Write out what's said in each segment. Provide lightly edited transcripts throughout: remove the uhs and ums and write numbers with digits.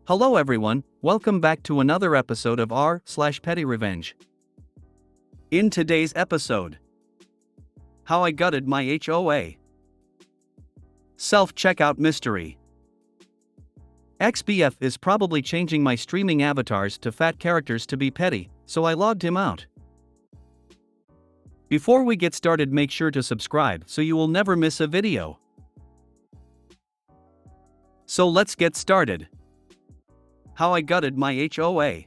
Hello everyone, welcome back to another episode of r/PettyRevenge. In today's episode, how I gutted my HOA. Self-checkout mystery. XBF is probably changing my streaming avatars to fat characters to be petty, so I logged him out. Before we get started, make sure to subscribe so you will never miss a video. So let's get started. How I gutted my HOA.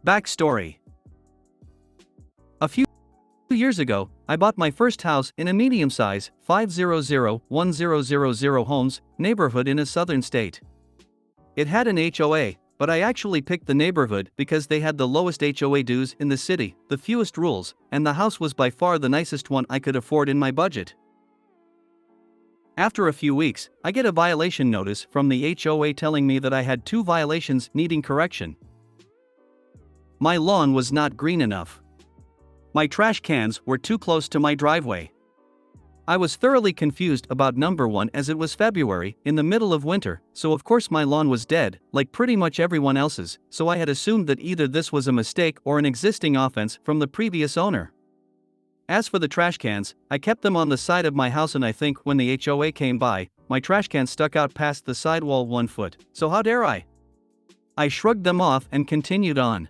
Backstory. A few years ago, I bought my first house in a medium-size 500-1000 homes neighborhood in a southern state. It had an HOA, but I actually picked the neighborhood because they had the lowest HOA dues in the city, the fewest rules, and the house was by far the nicest one I could afford in my budget. After a few weeks, I get a violation notice from the HOA telling me that I had 2 violations needing correction. My lawn was not green enough. My trash cans were too close to my driveway. I was thoroughly confused about number 1 as it was February, in the middle of winter, so of course my lawn was dead, like pretty much everyone else's, so I had assumed that either this was a mistake or an existing offense from the previous owner. As for the trash cans, I kept them on the side of my house, and I think when the HOA came by, my trash can stuck out past the sidewall 1 foot, so how dare I? I shrugged them off and continued on.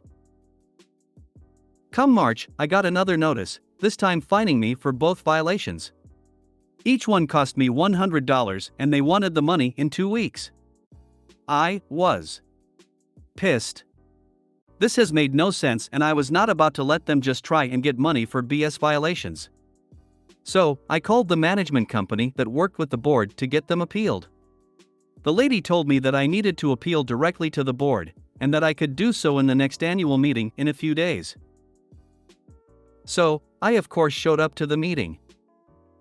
Come March, I got another notice, this time fining me for both violations. Each one cost me $100 and they wanted the money in 2 weeks. I was pissed. This has made no sense, and I was not about to let them just try and get money for BS violations. So, I called the management company that worked with the board to get them appealed. The lady told me that I needed to appeal directly to the board, and that I could do so in the next annual meeting in a few days. So, I of course showed up to the meeting.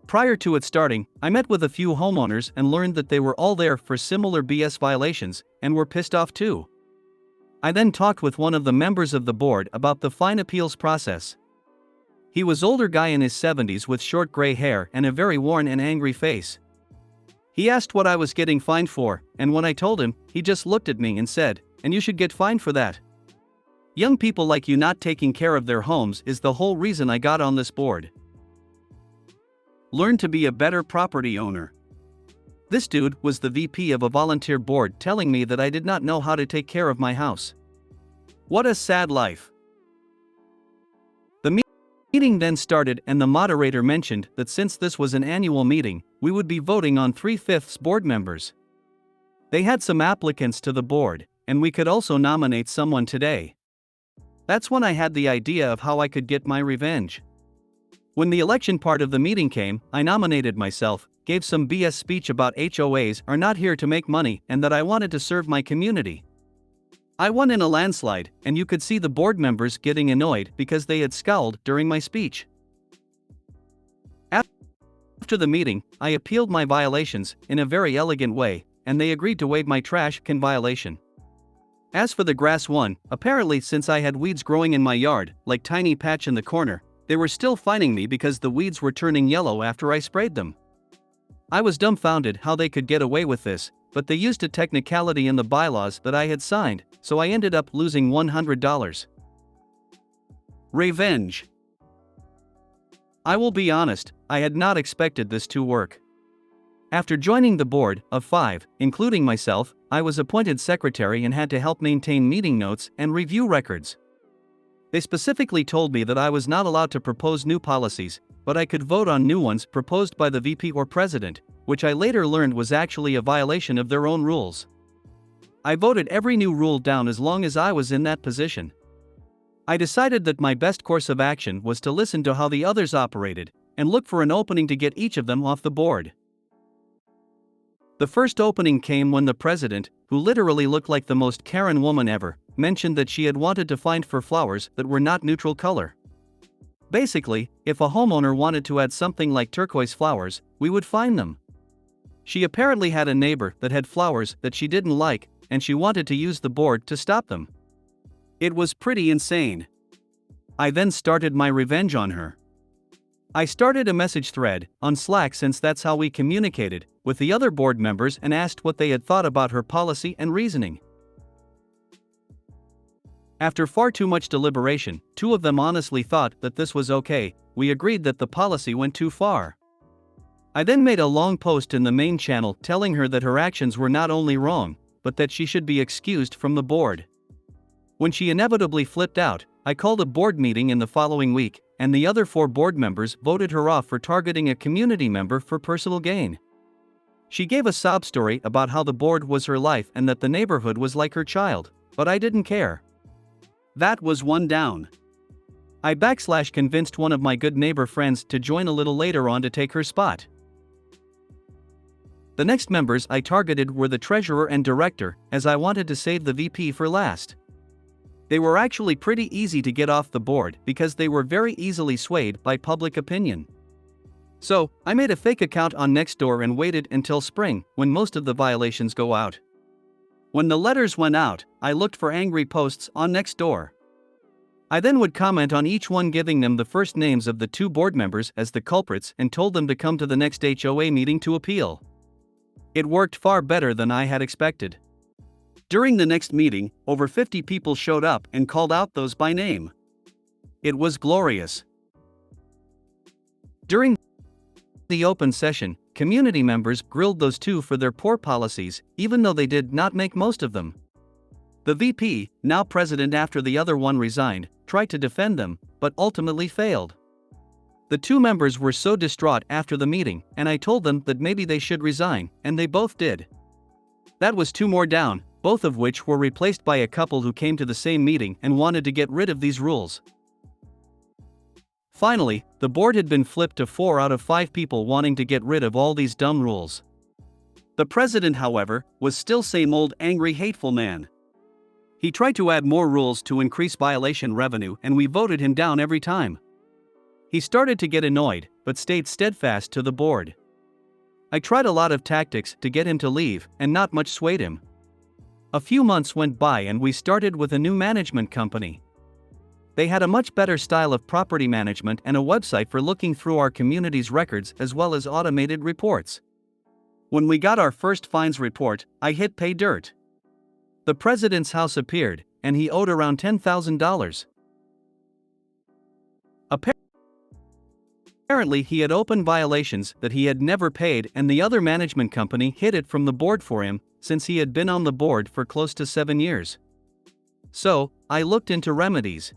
Prior to it starting, I met with a few homeowners and learned that they were all there for similar BS violations, and were pissed off too. I then talked with one of the members of the board about the fine appeals process. He was older guy in his 70s with short gray hair and a very worn and angry face. He asked what I was getting fined for, and when I told him, he just looked at me and said, "And you should get fined for that. Young people like you not taking care of their homes is the whole reason I got on this board. Learn to be a better property owner." This dude was the VP of a volunteer board telling me that I did not know how to take care of my house. What a sad life. The meeting then started, and the moderator mentioned that since this was an annual meeting, we would be voting on 3/5 board members. They had some applicants to the board, and we could also nominate someone today. That's when I had the idea of how I could get my revenge. When the election part of the meeting came, I nominated myself, gave some BS speech about HOAs are not here to make money and that I wanted to serve my community. I won in a landslide, and you could see the board members getting annoyed because they had scowled during my speech. After the meeting, I appealed my violations in a very elegant way, and they agreed to waive my trash can violation. As for the grass one, apparently since I had weeds growing in my yard, like tiny patch in the corner, they were still fining me because the weeds were turning yellow after I sprayed them. I was dumbfounded how they could get away with this, but they used a technicality in the bylaws that I had signed, so I ended up losing $100. Revenge. I will be honest, I had not expected this to work. After joining the board of 5, including myself, I was appointed secretary and had to help maintain meeting notes and review records. They specifically told me that I was not allowed to propose new policies, but I could vote on new ones proposed by the VP or president, which I later learned was actually a violation of their own rules. I voted every new rule down as long as I was in that position. I decided that my best course of action was to listen to how the others operated, and look for an opening to get each of them off the board. The first opening came when the president, who literally looked like the most Karen woman ever, mentioned that she had wanted to fine for flowers that were not neutral color. Basically, if a homeowner wanted to add something like turquoise flowers, we would fine them. She apparently had a neighbor that had flowers that she didn't like, and she wanted to use the board to stop them. It was pretty insane. I then started my revenge on her. I started a message thread on Slack since that's how we communicated with the other board members and asked what they had thought about her policy and reasoning. After far too much deliberation, two of them honestly thought that this was okay. We agreed that the policy went too far. I then made a long post in the main channel telling her that her actions were not only wrong, but that she should be excused from the board. When she inevitably flipped out, I called a board meeting in the following week, and the other 4 board members voted her off for targeting a community member for personal gain. She gave a sob story about how the board was her life and that the neighborhood was like her child, but I didn't care. That was one down. I convinced one of my good neighbor friends to join a little later on to take her spot. The next members I targeted were the treasurer and director, as I wanted to save the VP for last. They were actually pretty easy to get off the board because they were very easily swayed by public opinion. So, I made a fake account on Nextdoor and waited until spring, when most of the violations go out. When the letters went out, I looked for angry posts on Nextdoor. I then would comment on each one, giving them the first names of the 2 board members as the culprits and told them to come to the next HOA meeting to appeal. It worked far better than I had expected. During the next meeting, over 50 people showed up and called out those by name. It was glorious. During the open session, community members grilled those 2 for their poor policies, even though they did not make most of them. The VP, now president after the other one resigned, tried to defend them, but ultimately failed. The 2 members were so distraught after the meeting, and I told them that maybe they should resign, and they both did. That was 2 more down, both of which were replaced by a couple who came to the same meeting and wanted to get rid of these rules. Finally, the board had been flipped to 4 out of 5 people wanting to get rid of all these dumb rules. The president, however, was still same old angry, hateful man. He tried to add more rules to increase violation revenue, and we voted him down every time. He started to get annoyed, but stayed steadfast to the board. I tried a lot of tactics to get him to leave, and not much swayed him. A few months went by and we started with a new management company. They had a much better style of property management and a website for looking through our community's records as well as automated reports. When we got our first fines report, I hit pay dirt. The president's house appeared, and he owed around $10,000. Apparently he had open violations that he had never paid, and the other management company hid it from the board for him, since he had been on the board for close to 7 years. So, I looked into remedies.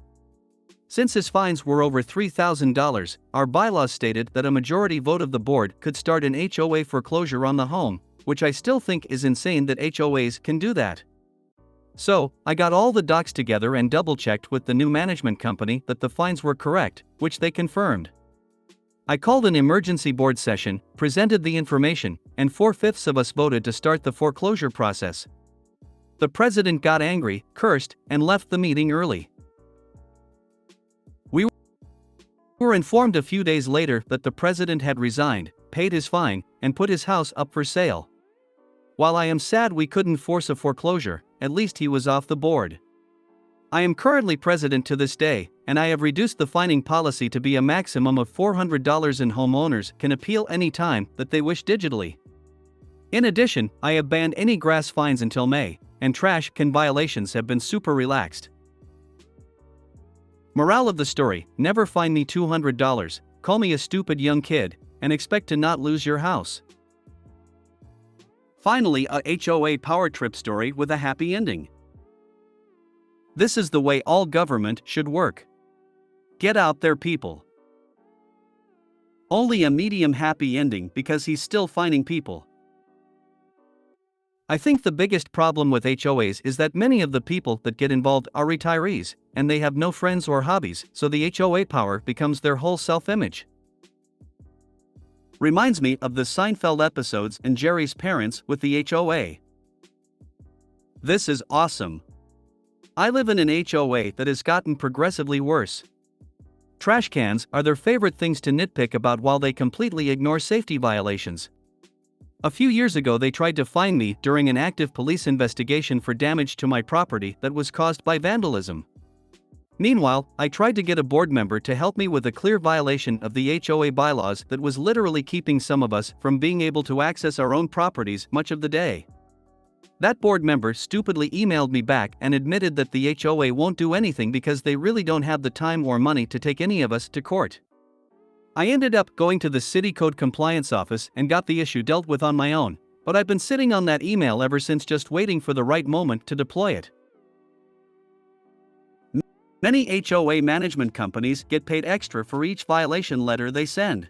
Since his fines were over $3,000, our bylaws stated that a majority vote of the board could start an HOA foreclosure on the home, which I still think is insane that HOAs can do that. So, I got all the docs together and double-checked with the new management company that the fines were correct, which they confirmed. I called an emergency board session, presented the information, and 4/5 of us voted to start the foreclosure process. The president got angry, cursed, and left the meeting early. We were informed a few days later that the president had resigned, paid his fine, and put his house up for sale. While I am sad we couldn't force a foreclosure, at least he was off the board. I am currently president to this day, and I have reduced the fining policy to be a maximum of $400, and homeowners can appeal any time that they wish digitally. In addition, I have banned any grass fines until May, and trash can violations have been super relaxed. Morale of the story: never fine me $200, call me a stupid young kid, and expect to not lose your house. Finally, a HOA power trip story with a happy ending. This is the way all government should work. Get out there, people. Only a medium happy ending because he's still fining people. I think the biggest problem with HOAs is that many of the people that get involved are retirees, and they have no friends or hobbies, so the HOA power becomes their whole self-image. Reminds me of the Seinfeld episodes and Jerry's parents with the HOA. This is awesome. I live in an HOA that has gotten progressively worse. Trash cans are their favorite things to nitpick about while they completely ignore safety violations. A few years ago they tried to fine me during an active police investigation for damage to my property that was caused by vandalism. Meanwhile, I tried to get a board member to help me with a clear violation of the HOA bylaws that was literally keeping some of us from being able to access our own properties much of the day. That board member stupidly emailed me back and admitted that the HOA won't do anything because they really don't have the time or money to take any of us to court. I ended up going to the city code compliance office and got the issue dealt with on my own, but I've been sitting on that email ever since, just waiting for the right moment to deploy it. Many HOA management companies get paid extra for each violation letter they send.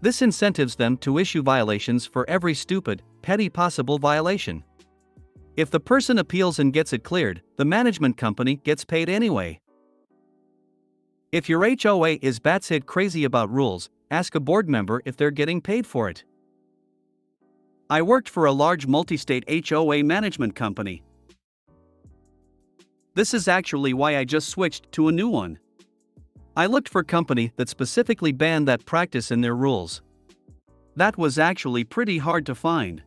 This incentives them to issue violations for every stupid, petty possible violation. If the person appeals and gets it cleared, the management company gets paid anyway. If your HOA is batshit crazy about rules, ask a board member if they're getting paid for it. I worked for a large multi-state HOA management company. This is actually why I just switched to a new one. I looked for a company that specifically banned that practice in their rules. That was actually pretty hard to find.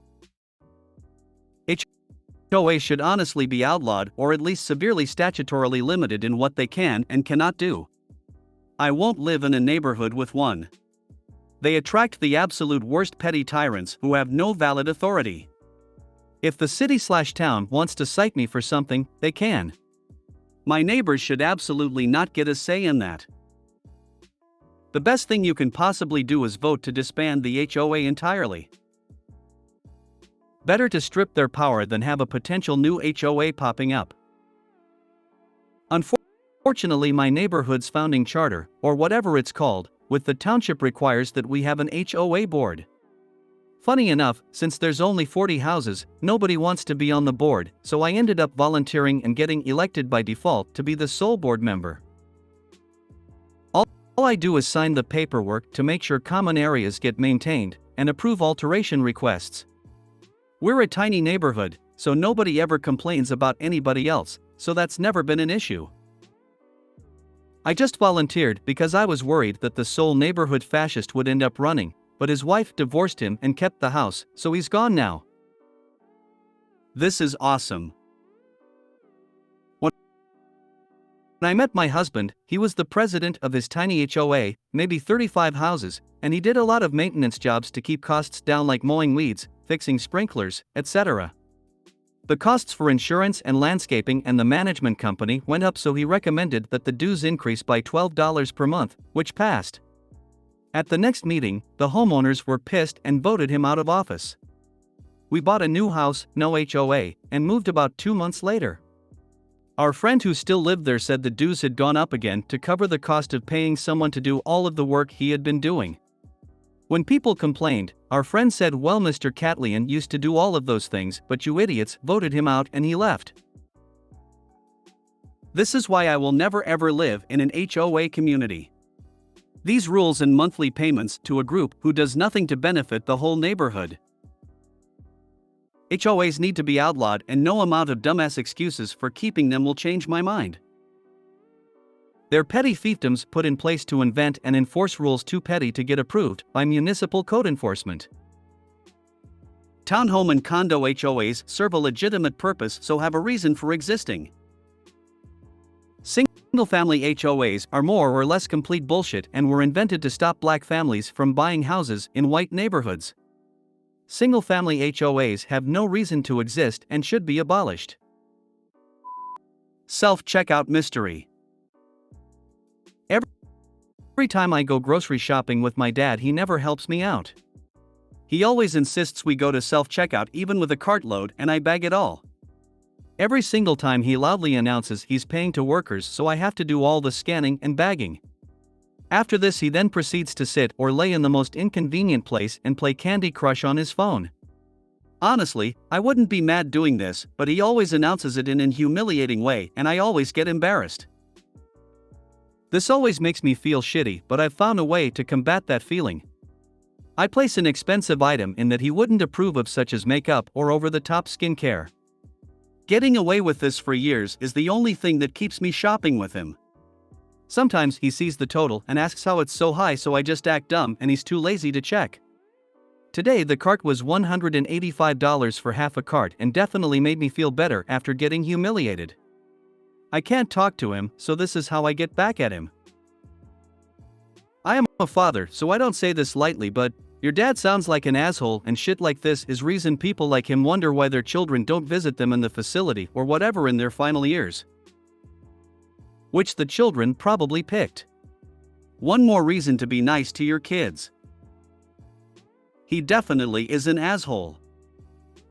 HOA should honestly be outlawed, or at least severely statutorily limited in what they can and cannot do. I won't live in a neighborhood with one. They attract the absolute worst petty tyrants who have no valid authority. If the city/town wants to cite me for something, they can. My neighbors should absolutely not get a say in that. The best thing you can possibly do is vote to disband the HOA entirely. Better to strip their power than have a potential new HOA popping up. Unfortunately, my neighborhood's founding charter, or whatever it's called, with the township requires that we have an HOA board. Funny enough, since there's only 40 houses, nobody wants to be on the board, so I ended up volunteering and getting elected by default to be the sole board member. All I do is sign the paperwork to make sure common areas get maintained, and approve alteration requests. We're a tiny neighborhood, so nobody ever complains about anybody else, so that's never been an issue. I just volunteered because I was worried that the sole neighborhood fascist would end up running, but his wife divorced him and kept the house, so he's gone now. This is awesome. When I met my husband, he was the president of his tiny HOA, maybe 35 houses, and he did a lot of maintenance jobs to keep costs down, like mowing weeds, fixing sprinklers, etc. The costs for insurance and landscaping and the management company went up, so he recommended that the dues increase by $12 per month, which passed. At the next meeting, the homeowners were pissed and voted him out of office. We bought a new house, no HOA, and moved about 2 months later. Our friend who still lived there said the dues had gone up again to cover the cost of paying someone to do all of the work he had been doing. When people complained, our friend said, "Well, Mr. Catlian used to do all of those things, but you idiots voted him out and he left." This is why I will never ever live in an HOA community. These rules and monthly payments to a group who does nothing to benefit the whole neighborhood. HOAs need to be outlawed, and no amount of dumbass excuses for keeping them will change my mind. They're petty fiefdoms put in place to invent and enforce rules too petty to get approved by municipal code enforcement. Townhome and condo HOAs serve a legitimate purpose, so have a reason for existing. Single-family HOAs are more or less complete bullshit and were invented to stop black families from buying houses in white neighborhoods. Single-family HOAs have no reason to exist and should be abolished. Self-checkout mystery. Every time I go grocery shopping with my dad, he never helps me out. He always insists we go to self-checkout even with a cartload, and I bag it all. Every single time he loudly announces he's paying to workers, so I have to do all the scanning and bagging. After this, he then proceeds to sit or lay in the most inconvenient place and play Candy Crush on his phone. Honestly, I wouldn't be mad doing this, but he always announces it in an humiliating way, and I always get embarrassed. This always makes me feel shitty, but I've found a way to combat that feeling. I place an expensive item in that he wouldn't approve of, such as makeup or over-the-top skincare. Getting away with this for years is the only thing that keeps me shopping with him. Sometimes he sees the total and asks how it's so high, so I just act dumb and he's too lazy to check. Today the cart was $185 for half a cart and definitely made me feel better after getting humiliated. I can't talk to him, so this is how I get back at him. I am a father, so I don't say this lightly, but your dad sounds like an asshole, and shit like this is reason people like him wonder why their children don't visit them in the facility or whatever in their final years. Which the children probably picked. One more reason to be nice to your kids. He definitely is an asshole.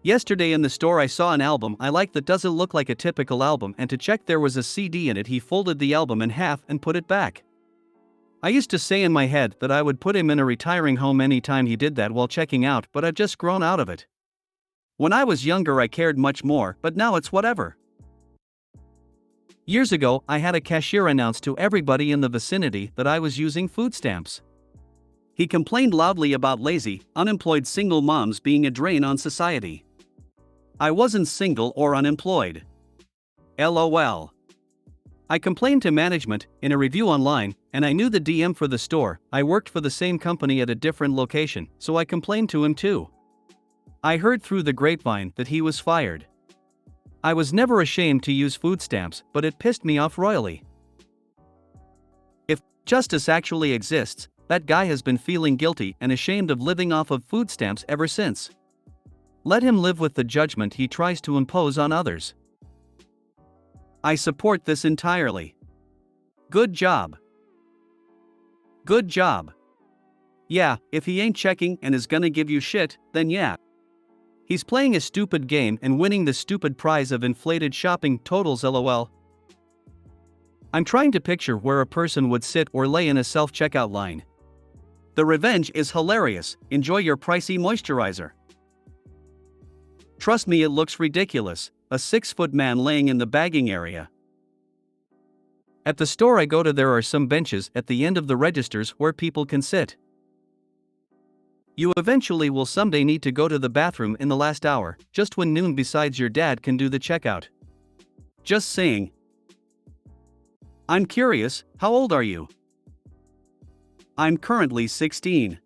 Yesterday in the store I saw an album I like that doesn't look like a typical album, and to check there was a CD in it. He folded the album in half and put it back. I used to say in my head that I would put him in a retiring home anytime he did that while checking out, but I've just grown out of it. When I was younger I cared much more, but now it's whatever. Years ago, I had a cashier announce to everybody in the vicinity that I was using food stamps. He complained loudly about lazy, unemployed single moms being a drain on society. I wasn't single or unemployed. LOL. I complained to management in a review online, and I knew the DM for the store. I worked for the same company at a different location, so I complained to him too. I heard through the grapevine that he was fired. I was never ashamed to use food stamps, but it pissed me off royally. If justice actually exists, that guy has been feeling guilty and ashamed of living off of food stamps ever since. Let him live with the judgment he tries to impose on others. I support this entirely. Good job. Good job. Yeah, if he ain't checking and is gonna give you shit, then yeah. He's playing a stupid game and winning the stupid prize of inflated shopping totals, lol. I'm trying to picture where a person would sit or lay in a self-checkout line. The revenge is hilarious. Enjoy your pricey moisturizer. Trust me, it looks ridiculous. A 6-foot man laying in the bagging area. At the store I go to, there are some benches at the end of the registers where people can sit. You eventually will someday need to go to the bathroom in the last hour, just when noon besides your dad can do the checkout. Just saying. I'm curious, how old are you? I'm currently 16.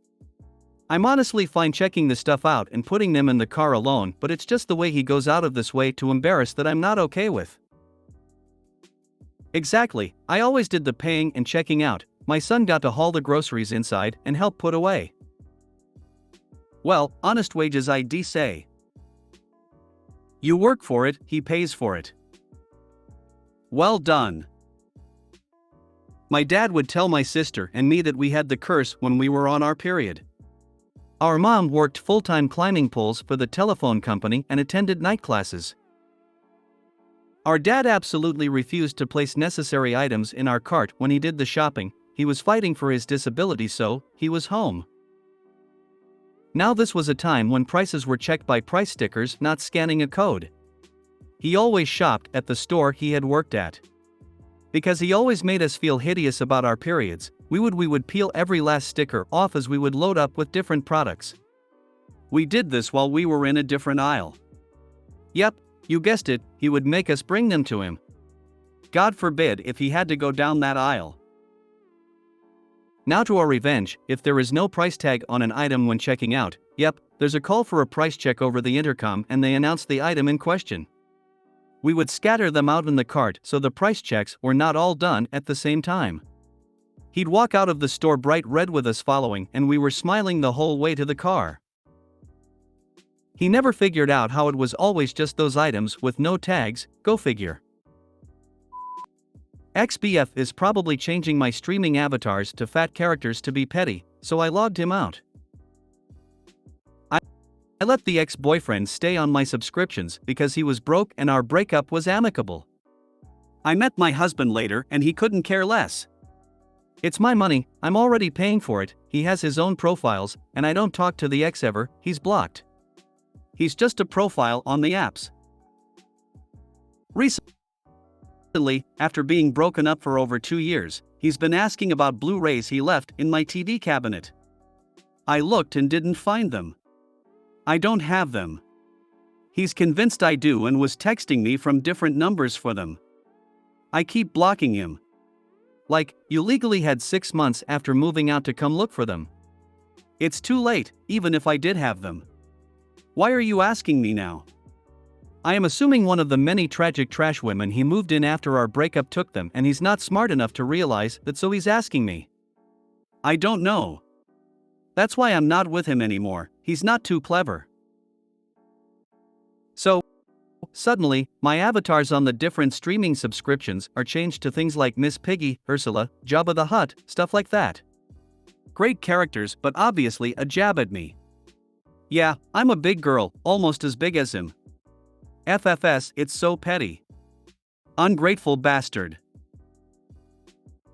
I'm honestly fine checking the stuff out and putting them in the car alone, but it's just the way he goes out of this way to embarrass that I'm not okay with. Exactly, I always did the paying and checking out. My son got to haul the groceries inside and help put away. Well, honest wages I'd say. You work for it, he pays for it. Well done. My dad would tell my sister and me that we had the curse when we were on our period. Our mom worked full-time climbing poles for the telephone company and attended night classes. Our dad absolutely refused to place necessary items in our cart when he did the shopping. He was fighting for his disability, so he was home. Now this was a time when prices were checked by price stickers, not scanning a code. He always shopped at the store he had worked at. Because he always made us feel hideous about our periods, we would peel every last sticker off as we would load up with different products. We did this while we were in a different aisle. Yep, you guessed it, he would make us bring them to him. God forbid if he had to go down that aisle. Now to our revenge. If there is no price tag on an item when checking out, yep, there's a call for a price check over the intercom and they announce the item in question. We would scatter them out in the cart so the price checks were not all done at the same time. He'd walk out of the store bright red with us following, and we were smiling the whole way to the car. He never figured out how it was always just those items with no tags, go figure. XBF is probably changing my streaming avatars to fat characters to be petty, so I logged him out. I let the ex-boyfriend stay on my subscriptions because he was broke and our breakup was amicable. I met my husband later and he couldn't care less. It's my money, I'm already paying for it, he has his own profiles, and I don't talk to the ex ever, he's blocked. He's just a profile on the apps. Recently, after being broken up for over 2 years, he's been asking about Blu-rays he left in my TV cabinet. I looked and didn't find them. I don't have them. He's convinced I do and was texting me from different numbers for them. I keep blocking him. Like, you legally had 6 months after moving out to come look for them. It's too late, even if I did have them. Why are you asking me now? I am assuming one of the many tragic trash women he moved in after our breakup took them, and he's not smart enough to realize that, so he's asking me. I don't know. That's why I'm not with him anymore, he's not too clever. So, suddenly, my avatars on the different streaming subscriptions are changed to things like Miss Piggy, Ursula, Jabba the Hutt, stuff like that. Great characters, but obviously a jab at me. Yeah, I'm a big girl, almost as big as him. FFS, it's so petty. Ungrateful bastard.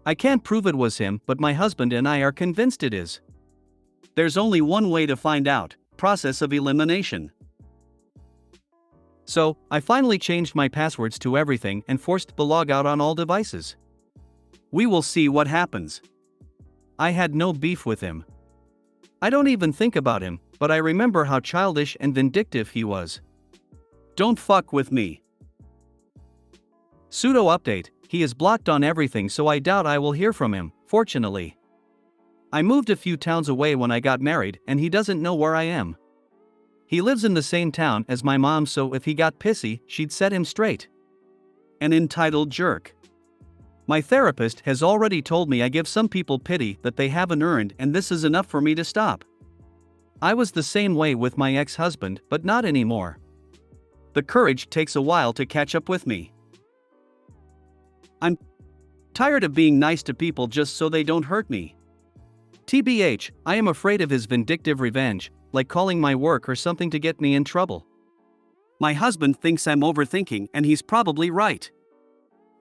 I can't prove it was him, but my husband and I are convinced it is. There's only one way to find out: process of elimination. So, I finally changed my passwords to everything and forced the logout on all devices. We will see what happens. I had no beef with him. I don't even think about him, but I remember how childish and vindictive he was. Don't fuck with me. Pseudo update: he is blocked on everything, so I doubt I will hear from him, fortunately. I moved a few towns away when I got married, and he doesn't know where I am. He lives in the same town as my mom, so if he got pissy, she'd set him straight. An entitled jerk. My therapist has already told me I give some people pity that they haven't earned, and this is enough for me to stop. I was the same way with my ex-husband, but not anymore. The courage takes a while to catch up with me. I'm tired of being nice to people just so they don't hurt me. TBH, I am afraid of his vindictive revenge, like calling my work or something to get me in trouble. My husband thinks I'm overthinking, and he's probably right.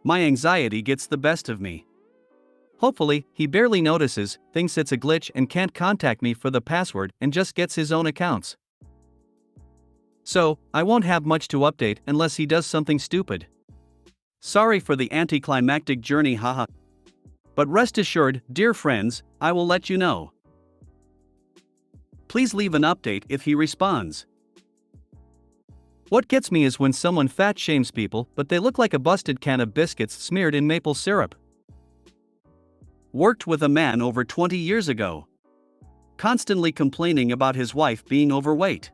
My anxiety gets the best of me. Hopefully, he barely notices, thinks it's a glitch and can't contact me for the password, and just gets his own accounts. So, I won't have much to update unless he does something stupid. Sorry for the anticlimactic journey, haha. But rest assured, dear friends, I will let you know. Please leave an update if he responds. What gets me is when someone fat shames people, but they look like a busted can of biscuits smeared in maple syrup. Worked with a man over 20 years ago. Constantly complaining about his wife being overweight.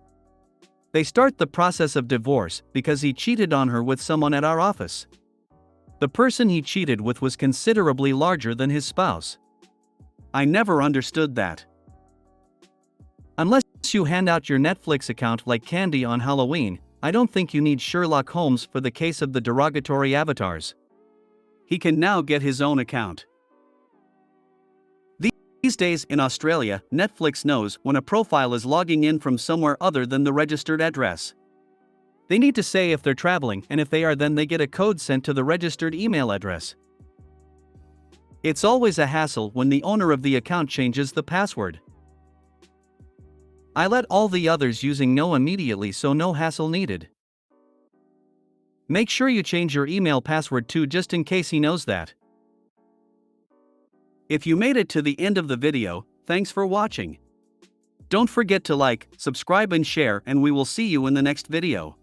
They start the process of divorce because he cheated on her with someone at our office. The person he cheated with was considerably larger than his spouse. I never understood that. Unless you hand out your Netflix account like candy on Halloween, I don't think you need Sherlock Holmes for the case of the derogatory avatars. He can now get his own account. These days in Australia, Netflix knows when a profile is logging in from somewhere other than the registered address. They need to say if they're traveling, and if they are, then they get a code sent to the registered email address. It's always a hassle when the owner of the account changes the password. I let all the others using know immediately, so no hassle needed. Make sure you change your email password too, just in case he knows that. If you made it to the end of the video, thanks for watching. Don't forget to like, subscribe and share, and we will see you in the next video.